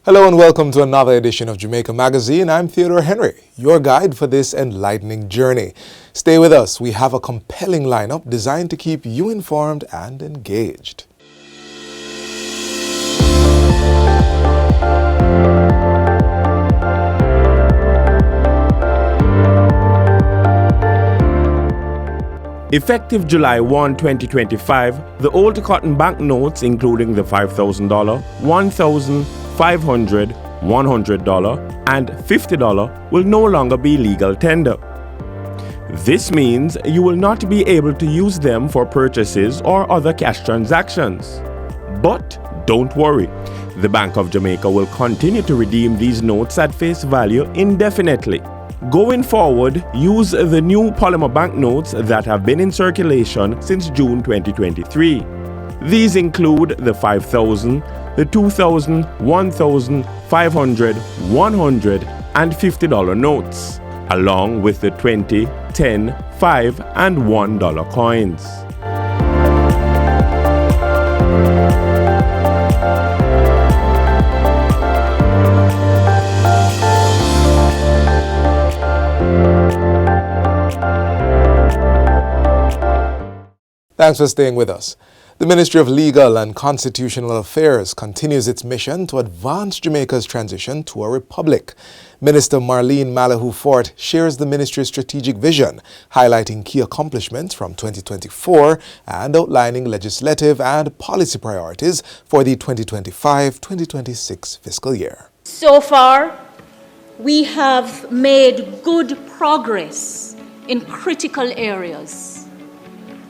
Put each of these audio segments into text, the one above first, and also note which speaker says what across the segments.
Speaker 1: Hello and welcome to another edition of Jamaica Magazine. I'm Theodore Henry, your guide for this enlightening journey. Stay with us. We have a compelling lineup designed to keep you informed and engaged.
Speaker 2: Effective July 1, 2025, the old cotton banknotes, including the $5,000, $1,000, $500, $100, and $50, will no longer be legal tender. This means you will not be able to use them for purchases or other cash transactions. But don't worry, the Bank of Jamaica will continue to redeem these notes at face value indefinitely. Going forward, use the new polymer banknotes that have been in circulation since June 2023. These include the $5,000, the $2,000, $1,000, $500, $100, and $50 notes, along with the $20, $10, $5, and $1 coins.
Speaker 1: Thanks for staying with us. The Ministry of Legal and Constitutional Affairs continues its mission to advance Jamaica's transition to a republic. Minister Marlene Malahoo Fort shares the ministry's strategic vision, highlighting key accomplishments from 2024 and outlining legislative and policy priorities for the 2025-2026 fiscal year.
Speaker 3: So far, we have made good progress in critical areas.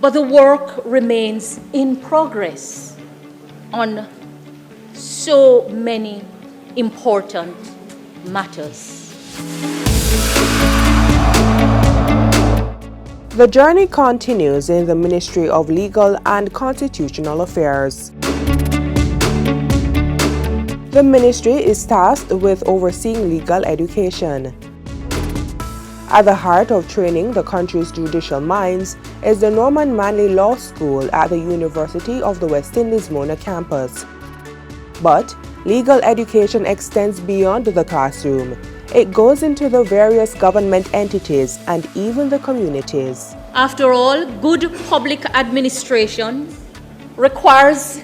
Speaker 3: But the work remains in progress on so many important matters.
Speaker 4: The journey continues in the Ministry of Legal and Constitutional Affairs. The ministry is tasked with overseeing legal education. At the heart of training the country's judicial minds is the Norman Manley Law School at the University of the West Indies Mona campus. But legal education extends beyond the classroom. It goes into the various government entities and even the communities.
Speaker 3: After all, good public administration requires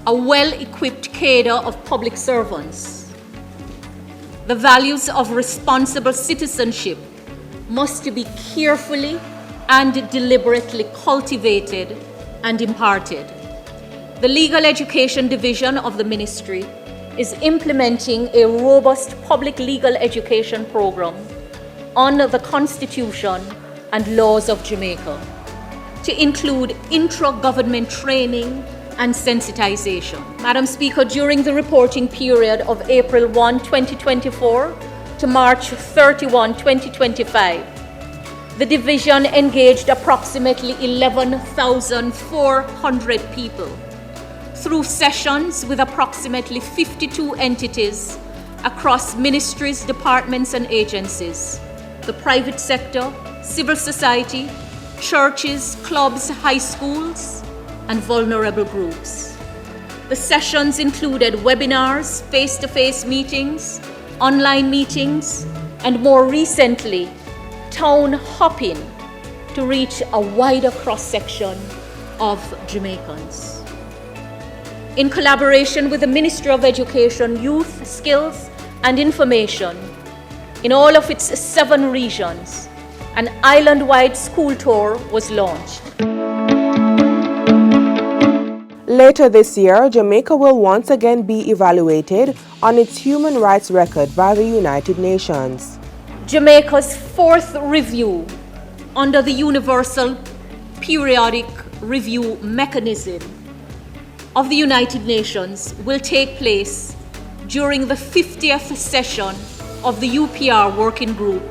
Speaker 3: a well-equipped cadre of public servants. The values of responsible citizenship must be carefully and deliberately cultivated and imparted. The Legal Education Division of the Ministry is implementing a robust public legal education program on the Constitution and laws of Jamaica to include intra-government training and sensitization. Madam Speaker, during the reporting period of April 1, 2024 to March 31, 2025, the division engaged approximately 11,400 people through sessions with approximately 52 entities across ministries, departments, and agencies, the private sector, civil society, churches, clubs, high schools, and vulnerable groups. The sessions included webinars, face-to-face meetings, online meetings, and more recently, town hopping to reach a wider cross-section of Jamaicans. In collaboration with the Ministry of Education, Youth, Skills and Information, in all of its 7 regions, an island-wide school tour was launched.
Speaker 4: Later this year, Jamaica will once again be evaluated on its human rights record by the United Nations.
Speaker 3: Jamaica's 4th review under the Universal Periodic Review Mechanism of the United Nations will take place during the 50th session of the UPR Working Group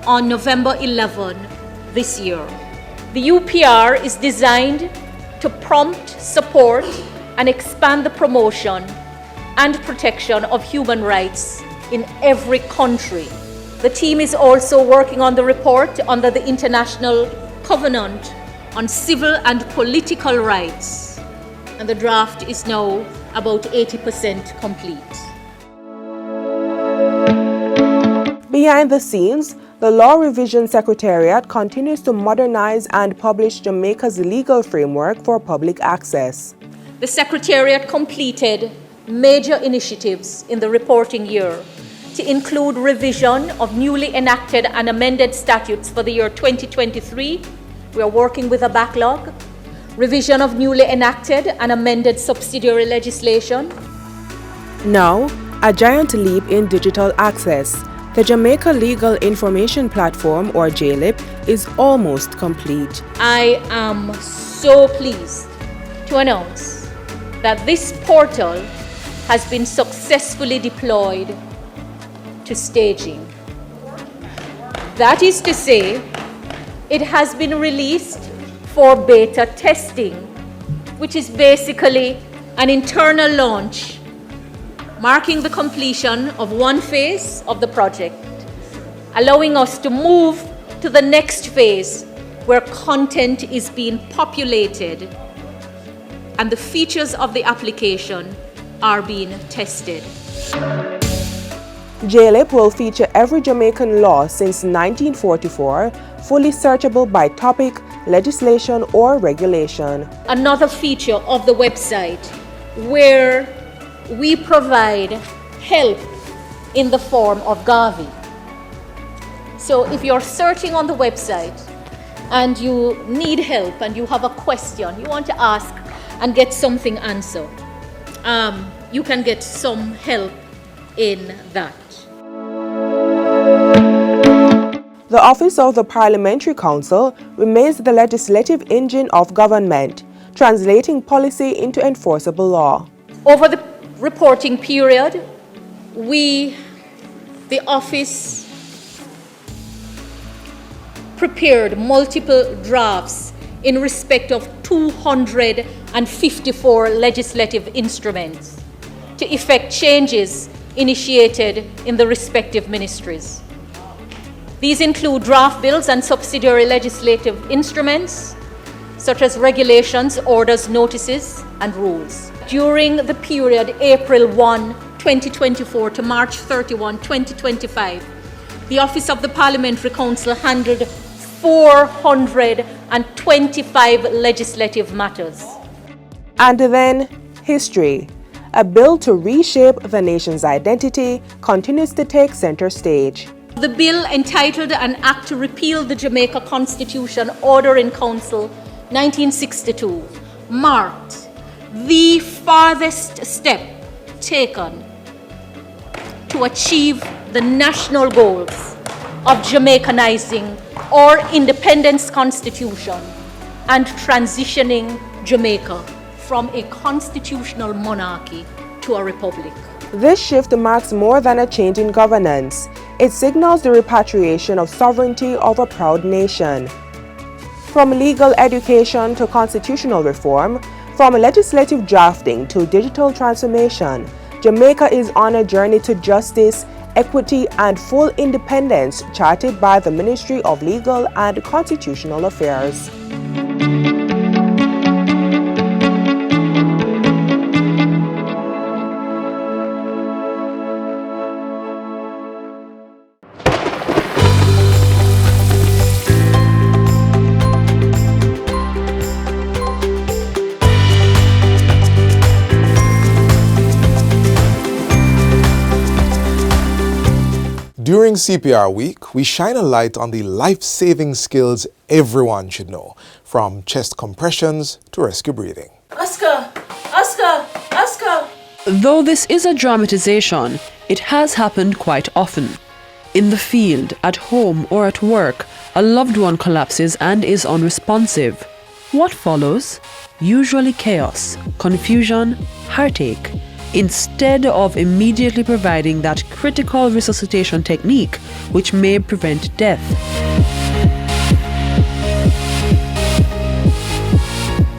Speaker 3: on November 11 this year. The UPR is designed to prompt, support, and expand the promotion and protection of human rights in every country. The team is also working on the report under the International Covenant on Civil and Political Rights, and the draft is now about 80% complete.
Speaker 4: Behind the scenes, the Law Revision Secretariat continues to modernize and publish Jamaica's legal framework for public access.
Speaker 3: The Secretariat completed major initiatives in the reporting year to include revision of newly enacted and amended statutes for the year 2023. We are working with a backlog. Revision of newly enacted and amended subsidiary legislation.
Speaker 4: Now, a giant leap in digital access. The Jamaica Legal Information Platform, or JLIP, is almost complete.
Speaker 3: I am so pleased to announce that this portal has been successfully deployed to staging. That is to say, it has been released for beta testing, which is basically an internal launch, marking the completion of one phase of the project, allowing us to move to the next phase where content is being populated and the features of the application are being tested.
Speaker 4: JLIP will feature every Jamaican law since 1944, fully searchable by topic, legislation, or regulation.
Speaker 3: Another feature of the website where we provide help in the form of Gavi. So if you're searching on the website and you need help and you have a question, you want to ask and get something answered, you can get some help in that.
Speaker 4: The Office of the Parliamentary Council remains the legislative engine of government, translating policy into enforceable law.
Speaker 3: Over the reporting period, the office prepared multiple drafts in respect of 254 legislative instruments to effect changes initiated in the respective ministries. These include draft bills and subsidiary legislative instruments, such as regulations, orders, notices, and rules. During the period April 1, 2024 to March 31, 2025, the Office of the Parliamentary Council handled 425 legislative matters.
Speaker 4: And then, history. A bill to reshape the nation's identity continues to take center stage.
Speaker 3: The bill, entitled An Act to Repeal the Jamaica Constitution Order in Council 1962, marked the farthest step taken to achieve the national goals of Jamaicanizing our independence constitution and transitioning Jamaica from a constitutional monarchy to a republic.
Speaker 4: This shift marks more than a change in governance. It signals the repatriation of sovereignty of a proud nation. From legal education to constitutional reform, from legislative drafting to digital transformation, Jamaica is on a journey to justice, equity, and full independence charted by the Ministry of Legal and Constitutional Affairs.
Speaker 1: During CPR Week, we shine a light on the life-saving skills everyone should know, from chest compressions to rescue breathing.
Speaker 5: Oscar! Oscar! Oscar!
Speaker 6: Though this is a dramatization, it has happened quite often. In the field, at home, or at work, a loved one collapses and is unresponsive. What follows? Usually chaos, confusion, heartache. Instead of immediately providing that critical resuscitation technique which may prevent death.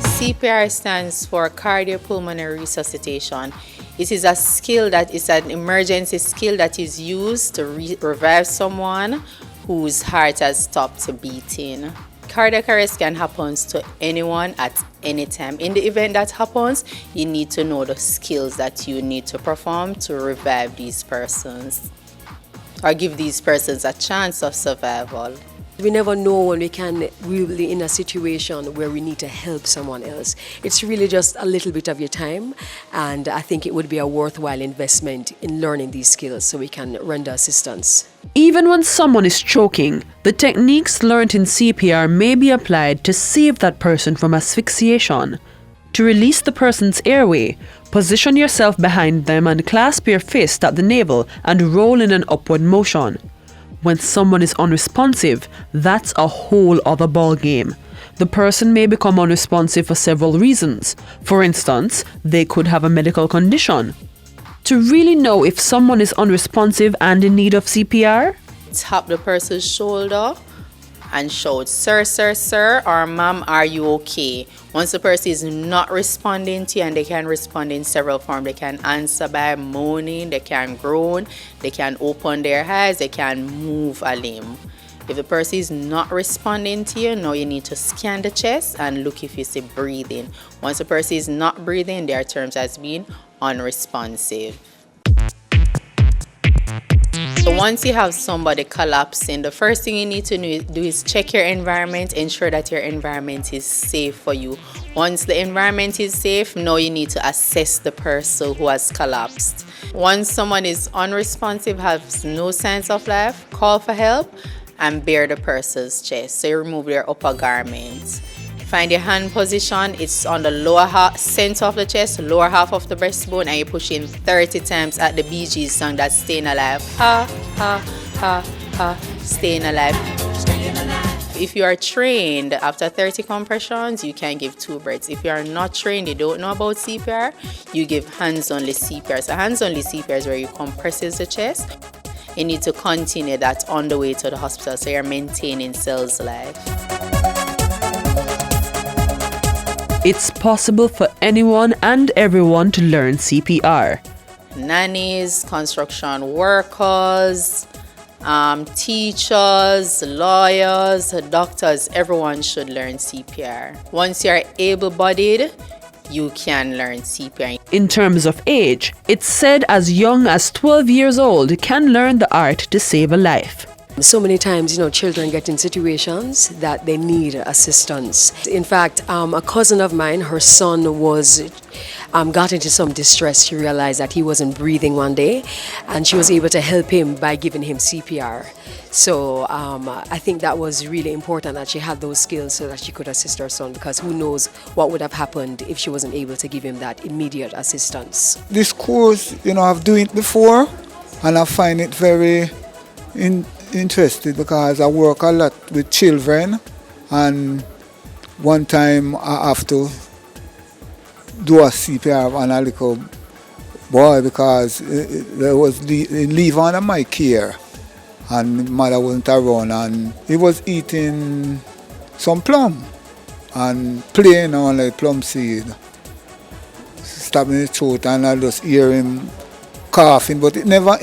Speaker 5: CPR stands for cardiopulmonary resuscitation. It is a skill that is an emergency skill that is used to revive someone whose heart has stopped beating. Cardiac arrest can happen to anyone at any time. In the event that happens, you need to know the skills that you need to perform to revive these persons. or give these persons a chance of survival.
Speaker 7: We never know when we can really in a situation where we need to help someone else. It's really just a little bit of your time, and I think it would be a worthwhile investment in learning these skills so we can render assistance.
Speaker 6: Even when someone is choking, the techniques learned in CPR may be applied to save that person from asphyxiation. To release the person's airway, position yourself behind them and clasp your fist at the navel and roll in an upward motion. When someone is unresponsive, that's a whole other ballgame. The person may become unresponsive for several reasons. For instance, they could have a medical condition. To really know if someone is unresponsive and in need of CPR,
Speaker 5: Tap the person's shoulder and shout, "Sir, sir, sir," or "Ma'am, are you okay?" Once the person is not responding to you, and they can respond in several forms. They can answer by moaning, they can groan, they can open their eyes, they can move a limb. If the person is not responding to you, now you need to scan the chest and look if you see breathing. Once the person is not breathing, their terms as being unresponsive. So once you have somebody collapsing, the first thing you need to do is check your environment, ensure that your environment is safe for you. Once the environment is safe, now you need to assess the person who has collapsed. Once someone is unresponsive, has no signs of life, call for help and bare the person's chest. So you remove their upper garment. Find your hand position. It's on the lower half, center of the chest, lower half of the breastbone, and you push in 30 times at the Bee Gees song, that's Staying Alive. Ha, ha, ha, ha, Staying Alive. If you are trained, after 30 compressions, you can give 2 breaths. If you are not trained, you don't know about CPR, you give hands-only CPR. So hands-only CPR is where you compresses the chest. You need to continue that on the way to the hospital, so you're maintaining cell's life.
Speaker 6: it's possible for anyone and everyone to learn CPR.
Speaker 5: Nannies, construction workers, teachers, lawyers, doctors, everyone should learn CPR. Once you're able-bodied, you can learn CPR.
Speaker 6: In terms of age, it's said as young as 12 years old can learn the art to save a life.
Speaker 7: So many times, children get in situations that they need assistance. In fact, a cousin of mine, her son got into some distress. She realized that he wasn't breathing one day, and she was able to help him by giving him CPR. So I think that was really important that she had those skills so that she could assist her son, because who knows what would have happened if she wasn't able to give him that immediate assistance.
Speaker 8: This course, I've done it before, and I find it very interesting because I work a lot with children, and one time I have to do a CPR on a little boy because there was leave under my care, and mother wasn't around, and he was eating some plum and playing on a plum seed, stabbing his throat, and I just hear him coughing, but it never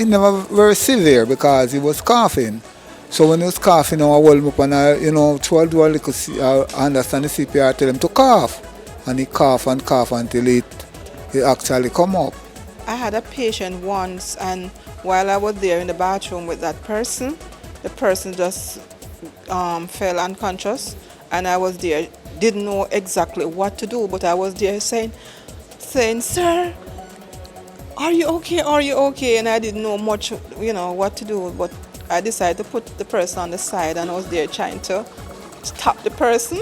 Speaker 8: very severe because he was coughing. So when he was coughing, I hold him up and I try to do a little, I understand the CPR, tell him to cough. And he cough and cough until it actually come up.
Speaker 9: I had a patient once, and while I was there in the bathroom with that person, the person just fell unconscious, and I was there, didn't know exactly what to do, but I was there saying, "Sir, are you okay? Are you okay?" And I didn't know much, what to do, but I decided to put the person on the side, and I was there trying to stop the person.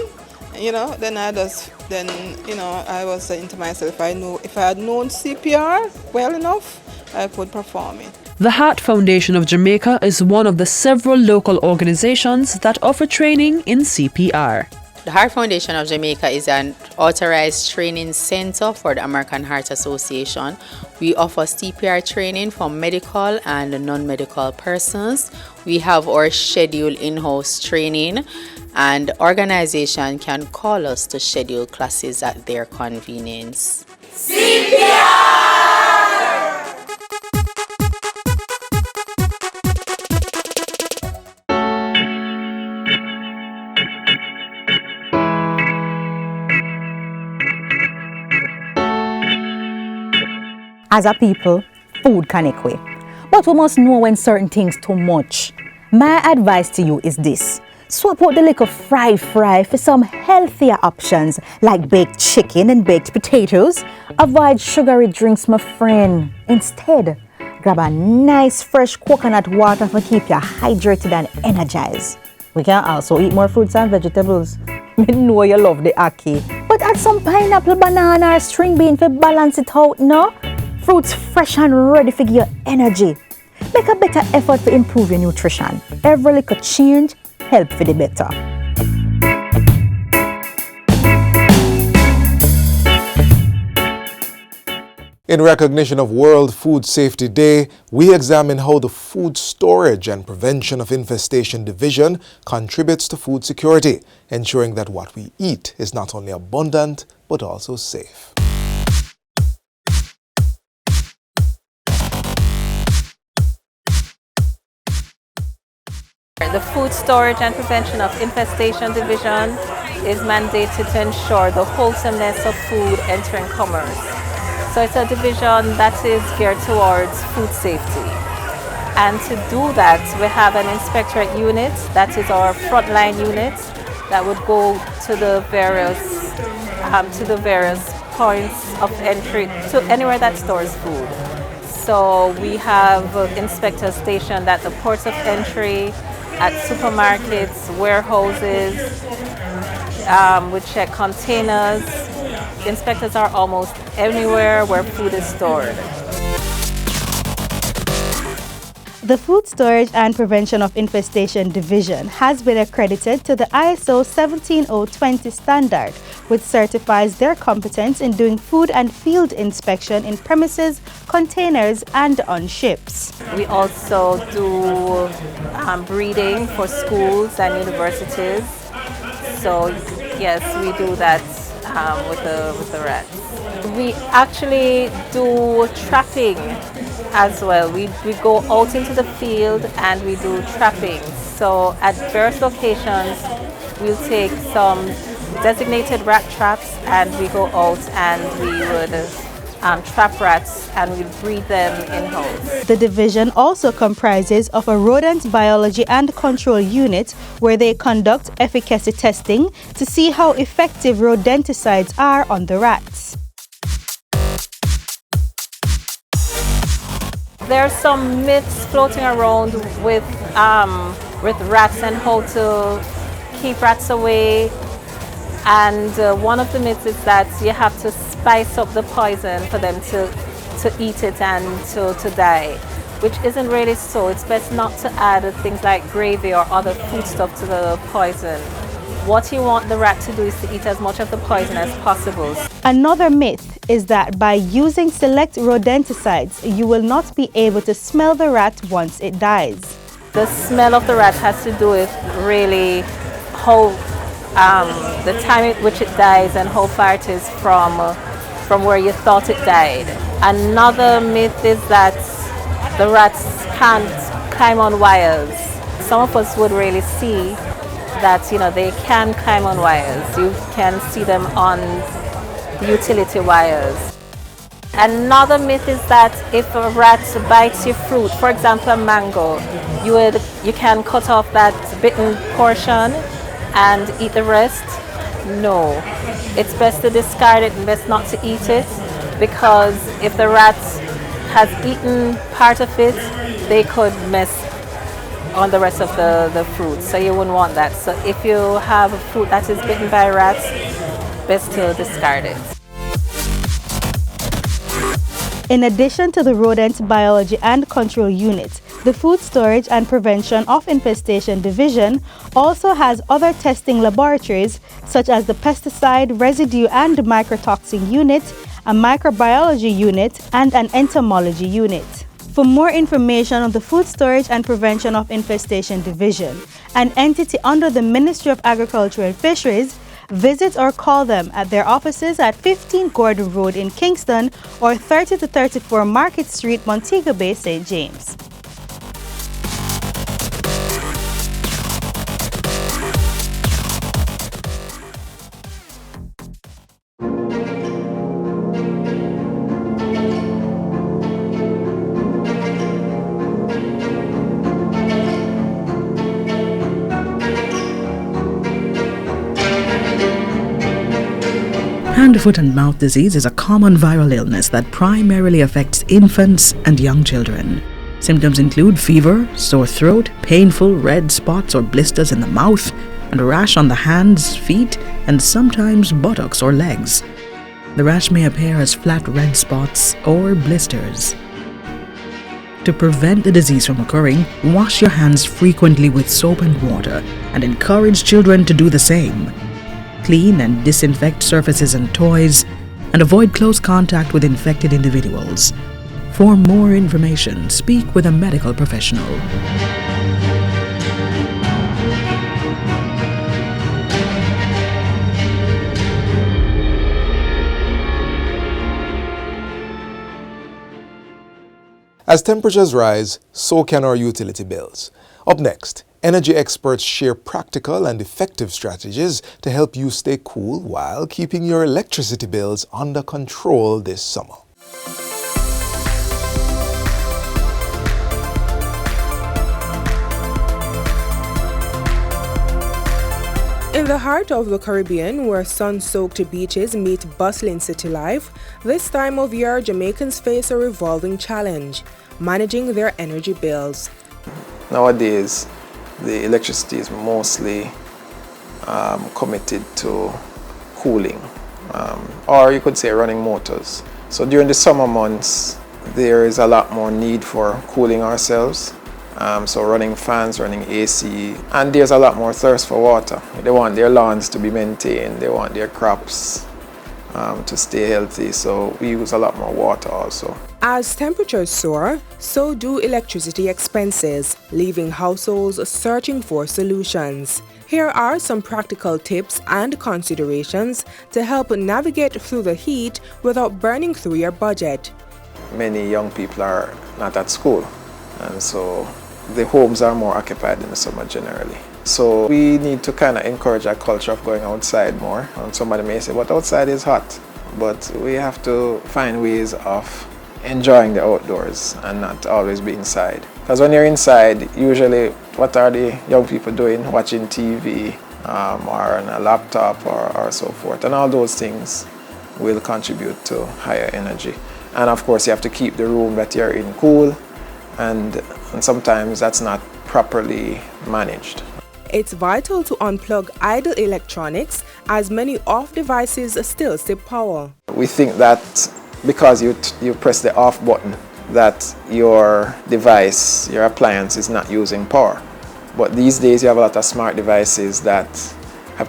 Speaker 9: Then I was saying to myself, if I had known CPR well enough, I could perform it.
Speaker 6: The Heart Foundation of Jamaica is one of the several local organizations that offer training in CPR.
Speaker 5: The Heart Foundation of Jamaica is an authorized training center for the American Heart Association. We offer CPR training for medical and non-medical persons. We have our scheduled in-house training, and organization can call us to schedule classes at their convenience.
Speaker 10: As a people, food can equate. But we must know when certain things too much. My advice to you is this. Swap out the little fry for some healthier options like baked chicken and baked potatoes. Avoid sugary drinks, my friend. Instead, grab a nice fresh coconut water to keep you hydrated and energized. We can also eat more fruits and vegetables. I know you love the ackee, but add some pineapple, banana, or string bean to balance it out, no? Fruits fresh and ready for your energy. Make a better effort to improve your nutrition. Every little change help for the better.
Speaker 1: In recognition of World Food Safety Day, we examine how the Food Storage and Prevention of Infestation Division contributes to food security, ensuring that what we eat is not only abundant but also safe.
Speaker 5: The Food Storage and Prevention of Infestation Division is mandated to ensure the wholesomeness of food entering commerce. So it's a division that is geared towards food safety. And to do that, we have an inspectorate unit, that is our frontline unit, that would go to the various points of entry, to anywhere that stores food. So we have inspectors stationed at the ports of entry, at supermarkets, warehouses. We check containers. Inspectors are almost anywhere where food is stored.
Speaker 11: The Food Storage and Prevention of Infestation Division has been accredited to the ISO 17020 standard, which certifies their competence in doing food and field inspection in premises, containers, and on ships.
Speaker 5: We also do breeding for schools and universities. So yes, we do that with the rats. We actually do trapping as well. We go out into the field and we do trapping. So at various locations, we'll take some designated rat traps and we go out and we would trap rats and we breed them in-house.
Speaker 11: The division also comprises of a rodent biology and control unit where they conduct efficacy testing to see how effective rodenticides are on the rats.
Speaker 5: There are some myths floating around with rats and how to keep rats away. And one of the myths is that you have to spice up the poison for them to eat it and to die, which isn't really so. It's best not to add things like gravy or other foodstuff to the poison. What you want the rat to do is to eat as much of the poison as possible.
Speaker 11: Another myth is that by using select rodenticides, you will not be able to smell the rat once it dies.
Speaker 5: The smell of the rat has to do with really how the time at which it dies and how far it is from where you thought it died. Another myth is that the rats can't climb on wires. Some of us would really see that they can climb on wires. You can see them on utility wires. Another myth is that if a rat bites your fruit, for example a mango, you can cut off that bitten portion and eat the rest. No, it's best to discard it and best not to eat it, because if the rat has eaten part of it, they could mess on the rest of the fruit, so you wouldn't want that. So if you have a fruit that is bitten by rats, best to discard it.
Speaker 11: In addition to the Rodent Biology and Control Unit, the Food Storage and Prevention of Infestation Division also has other testing laboratories such as the Pesticide, Residue and Microtoxin Unit, a Microbiology Unit, and an Entomology Unit. For more information on the Food Storage and Prevention of Infestation Division, an entity under the Ministry of Agriculture and Fisheries, visit or call them at their offices at 15 Gordon Road in Kingston or 30 to 34 Market Street, Montego Bay, St. James.
Speaker 12: Hand, foot and mouth disease is a common viral illness that primarily affects infants and young children. Symptoms include fever, sore throat, painful red spots or blisters in the mouth, and a rash on the hands, feet, and sometimes buttocks or legs. The rash may appear as flat red spots or blisters. To prevent the disease from occurring, wash your hands frequently with soap and water and encourage children to do the same. Clean and disinfect surfaces and toys, and avoid close contact with infected individuals. For more information, speak with a medical professional.
Speaker 1: As temperatures rise, so can our utility bills. Up next, energy experts share practical and effective strategies to help you stay cool while keeping your electricity bills under control this summer.
Speaker 4: In the heart of the Caribbean, where sun-soaked beaches meet bustling city life, this time of year Jamaicans face a revolving challenge: managing their energy bills.
Speaker 13: Nowadays, the electricity is mostly committed to cooling, or you could say running motors. So during the summer months, there is a lot more need for cooling ourselves. So running fans, running AC, and there's a lot more thirst for water. They want their lawns to be maintained, they want their crops to stay healthy, so we use a lot more water also.
Speaker 4: As temperatures soar, so do electricity expenses, leaving households searching for solutions. Here are some practical tips and considerations to help navigate through the heat without burning through your budget.
Speaker 13: Many young people are not at school, and so the homes are more occupied in the summer generally. So we need to kind of encourage a culture of going outside more. And somebody may say, but outside is hot. But we have to find ways of enjoying the outdoors and not always be inside. Because when you're inside, usually what are the young people doing? Watching TV or on a laptop or so forth. And all those things will contribute to higher energy. And of course, you have to keep the room that you're in cool. And sometimes that's not properly managed.
Speaker 4: It's vital to unplug idle electronics, as many off devices still sip power.
Speaker 13: We think that because you press the off button, that your device, your appliance is not using power. But these days you have a lot of smart devices that have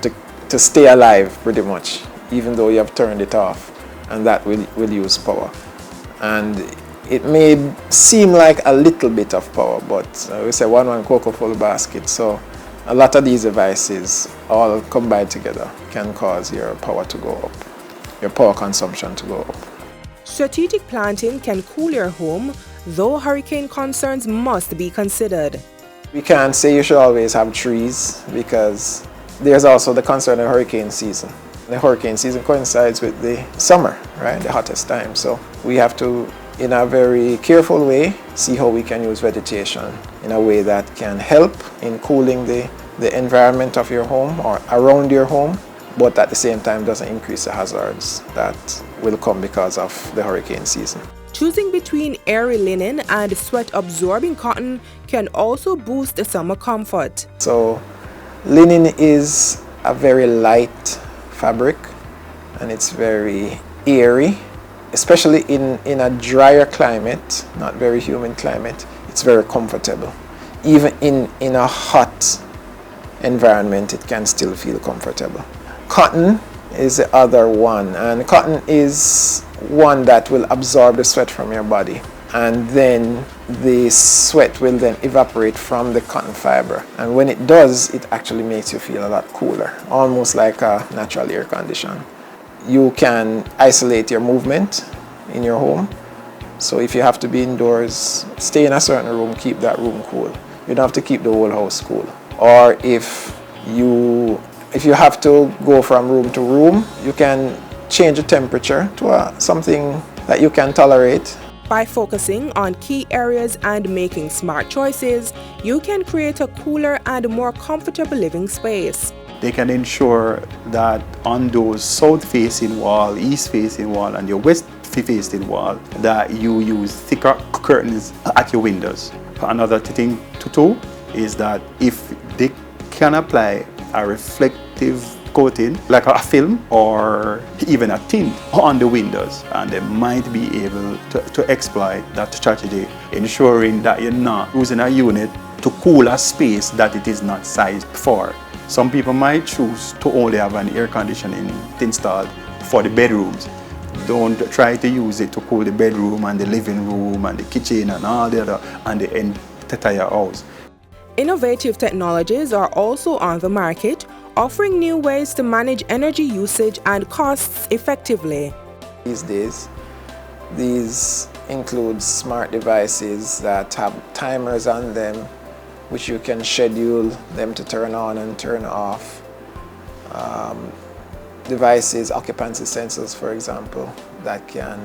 Speaker 13: to stay alive pretty much, even though you have turned it off, and that will use power. And it may seem like a little bit of power, but we say one cocoa full basket. So a lot of these devices all combined together can cause your power to go up, your power consumption to go up.
Speaker 4: Strategic planting can cool your home, though hurricane concerns must be considered.
Speaker 13: We can't say you should always have trees because there's also the concern of hurricane season. The hurricane season coincides with the summer, right, the hottest time. So we have to, in a very careful way, see how we can use vegetation in a way that can help in cooling the environment of your home or around your home, but at the same time doesn't increase the hazards that will come because of the hurricane season.
Speaker 4: Choosing between airy linen and sweat-absorbing cotton can also boost the summer comfort.
Speaker 13: So linen is a very light fabric and it's very airy. Especially in a drier climate, not very humid climate, it's very comfortable. Even in a hot environment, it can still feel comfortable. Cotton is the other one, and cotton is one that will absorb the sweat from your body, and then the sweat will then evaporate from the cotton fiber. And when it does, it actually makes you feel a lot cooler, almost like a natural air conditioner. You can isolate your movement in your home. So if you have to be indoors, stay in a certain room, keep that room cool. You don't have to keep the whole house cool. Or if you have to go from room to room, you can change the temperature to something that you can tolerate.
Speaker 4: By focusing on key areas and making smart choices, you can create a cooler and more comfortable living space.
Speaker 14: they can ensure that on those south-facing wall, east-facing wall, and your west-facing wall, that you use thicker curtains at your windows. Another thing to do is that if they can apply a reflective coating, like a film or even a tint on the windows, and they might be able to exploit that strategy, ensuring that you're not using a unit to cool a space that it is not sized for. Some people might choose to only have an air conditioning installed for the bedrooms. Don't try to use it to cool the bedroom and the living room and the kitchen and all the other and the entire house.
Speaker 4: Innovative technologies are also on the market, offering new ways to manage energy usage and costs effectively.
Speaker 13: These days, these include smart devices that have timers on them, which you can schedule them to turn on and turn off. Devices, occupancy sensors, for example, that can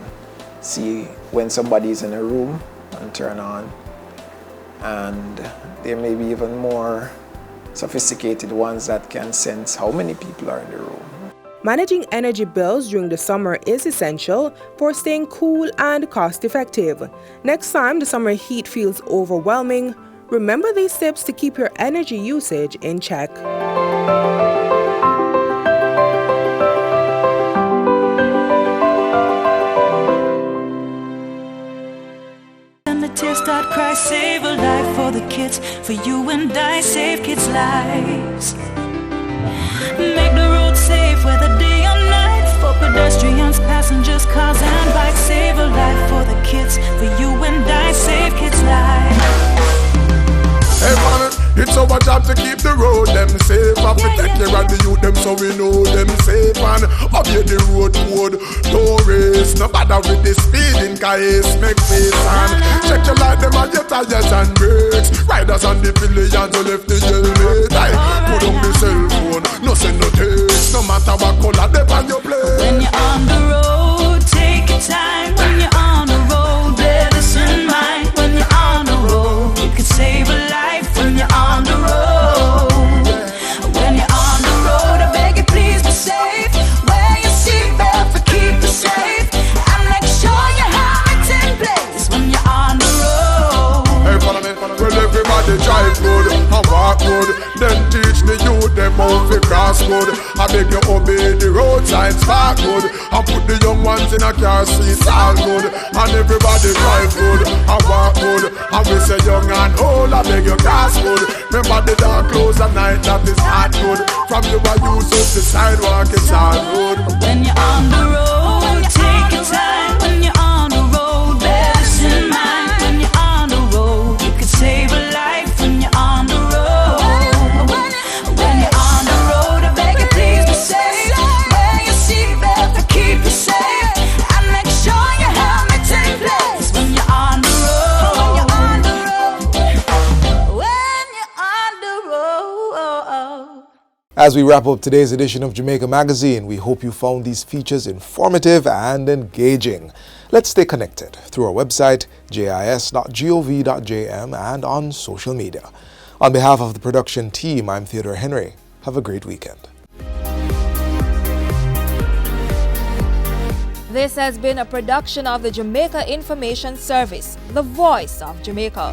Speaker 13: see when somebody is in a room and turn on. And there may be even more sophisticated ones that can sense how many people are in the room.
Speaker 4: Managing energy bills during the summer is essential for staying cool and cost-effective. Next time the summer heat feels overwhelming, remember these steps to keep your energy usage in check.
Speaker 15: Start cry, save a life for the kids, for you and I, save kids' lives. Make the road safe, whether day or night, for pedestrians, passengers, cars and bikes. Save a life for the kids, for you and I, save kids' lives.
Speaker 16: Hey man, it's our job to keep the road them safe and protect care of the youth them so we know them safe and obey the road code. Don't race, no bother with the speeding case, make face and check your light them on your tires and brakes. Riders on the pillions who left the helmet. Put on the cell phone, no send no text, no matter what color they on your plate.
Speaker 15: When you're on the road, take your time. When you're on the road, bear this in mind. When you're on the road, you can save a life. When you're on the road, when you're on the road, I beg you please be safe. Wear your seatbelt to keep you safe, and make sure your helmet's in place when you're on the road.
Speaker 16: Hey, follow me. Well, everybody drive good and walk good. Then teach the youth them how to cross good. I beg you obey the road signs, park good, and put the young ones in a car seat, all good. And everybody drive good and walk good. And we say young and old, I beg you cross good. Remember the dark close at night, that is not good. From you I use up the sidewalk, it's all good.
Speaker 15: When you're on the road, take your time. When you're on the road, bear this in mind. When you're on the road, you can save a life. When you're on the road, when you're on the road, I beg you please be safe. Wear your seatbelt to keep you safe, and make sure your helmet's in place when you're on the road. When you're on the road, when you're on the road.
Speaker 1: As we wrap up today's edition of Jamaica Magazine, we hope you found these features informative and engaging. Let's stay connected through our website, jis.gov.jm, and on social media. On behalf of the production team, I'm Theodore Henry. Have a great weekend.
Speaker 17: This has been a production of the Jamaica Information Service, the voice of Jamaica.